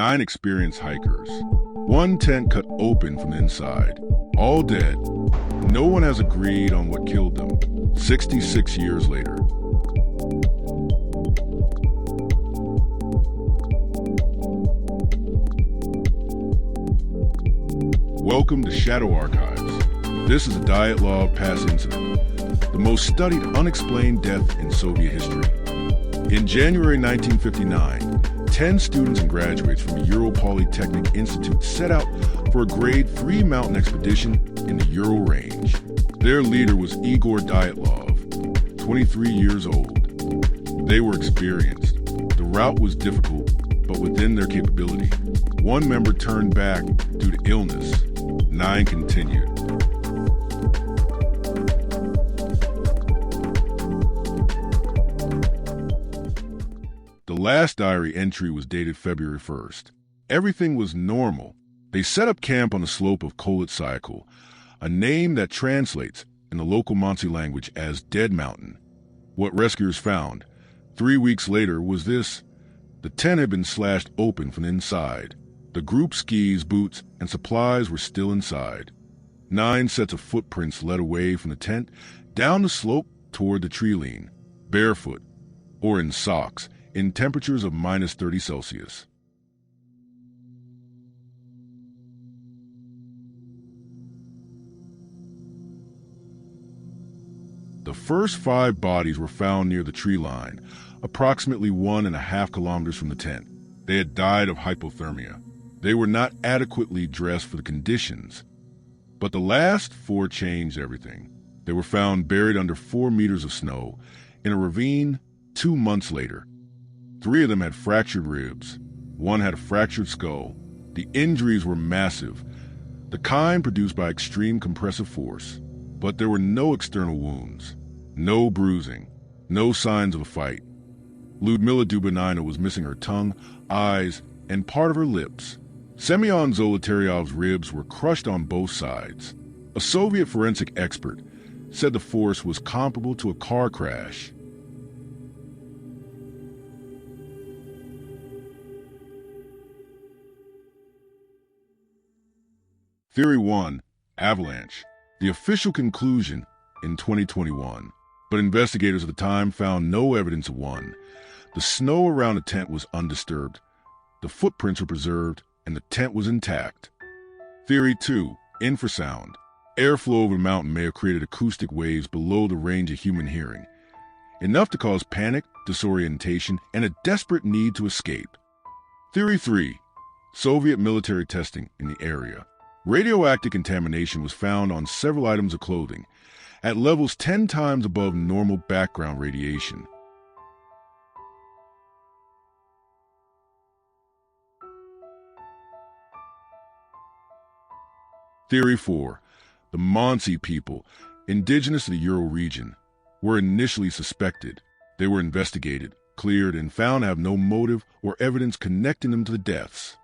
9 experienced hikers. One tent cut open from the inside. All dead. No one has agreed on what killed them. 66 years later. Welcome to Shadow Archives. This is a Dyatlov Pass incident, the most studied unexplained death in Soviet history. In January 1959, 10 students and graduates from the Ural Polytechnic Institute set out for a grade 3 mountain expedition in the Ural Range. Their leader was Igor Dyatlov, 23 years old. They were experienced. The route was difficult, but within their capability. One member turned back due to illness. 9 continued. The last diary entry was dated February 1st. Everything was normal. They set up camp on the slope of Koletsyakul, a name that translates in the local Mansi language as Dead Mountain. What rescuers found 3 weeks later was this. The tent had been slashed open from the inside. The group's skis, boots, and supplies were still inside. 9 sets of footprints led away from the tent down the slope toward the tree line, barefoot or in socks, in temperatures of minus 30 Celsius. The first 5 bodies were found near the tree line, approximately 1.5 kilometers from the tent. They had died of hypothermia. They were not adequately dressed for the conditions. But the last 4 changed everything. They were found buried under 4 meters of snow in a ravine 2 months later. 3 of them had fractured ribs. 1 had a fractured skull. The injuries were massive, the kind produced by extreme compressive force. But there were no external wounds, no bruising, no signs of a fight. Lyudmila Dubinina was missing her tongue, eyes, and part of her lips. Semyon Zolotaryov's ribs were crushed on both sides. A Soviet forensic expert said the force was comparable to a car crash. Theory 1, Avalanche. The official conclusion in 2021, but investigators at the time found no evidence of one. The snow around the tent was undisturbed. The footprints were preserved, and the tent was intact. Theory 2, Infrasound. Airflow over the mountain may have created acoustic waves below the range of human hearing, enough to cause panic, disorientation, and a desperate need to escape. Theory 3, Soviet military testing in the area. Radioactive contamination was found on several items of clothing, at levels 10 times above normal background radiation. Theory 4. The Mansi people, indigenous to the Ural region, were initially suspected. They were investigated, cleared, and found to have no motive or evidence connecting them to the deaths.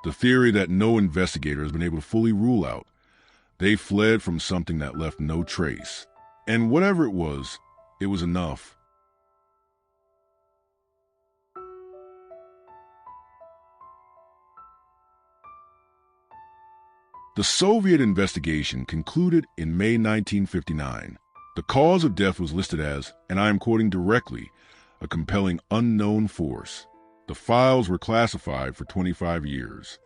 The theory that no investigator has been able to fully rule out. They fled from something that left no trace. And whatever it was enough. The Soviet investigation concluded in May 1959. The cause of death was listed as, and I am quoting directly, a compelling unknown force. The files were classified for 25 years.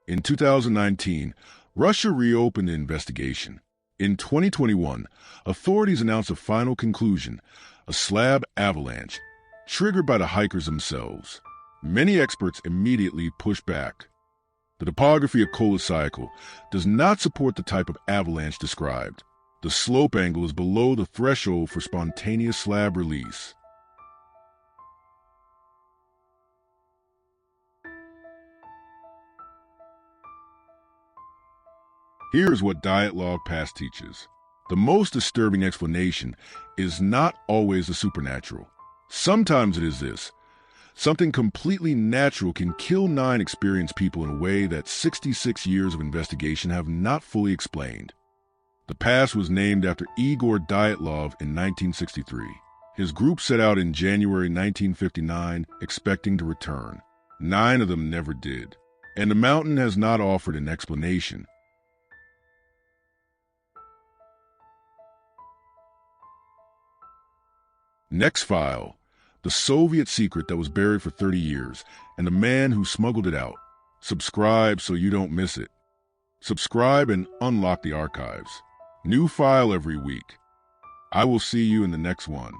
In 2019, Russia reopened the investigation. In 2021, authorities announced a final conclusion, a slab avalanche, triggered by the hikers themselves. Many experts immediately pushed back. The topography of Koletsyakul does not support the type of avalanche described. The slope angle is below the threshold for spontaneous slab release. Here's what Dyatlov Pass teaches. The most disturbing explanation is not always the supernatural. Sometimes it is this. Something completely natural can kill 9 experienced people in a way that 66 years of investigation have not fully explained. The pass was named after Igor Dyatlov in 1963. His group set out in January 1959, expecting to return. 9 of them never did, and the mountain has not offered an explanation. Next file, the Soviet secret that was buried for 30 years, and the man who smuggled it out. Subscribe so you don't miss it. Subscribe and unlock the archives. New file every week. I will see you in the next one.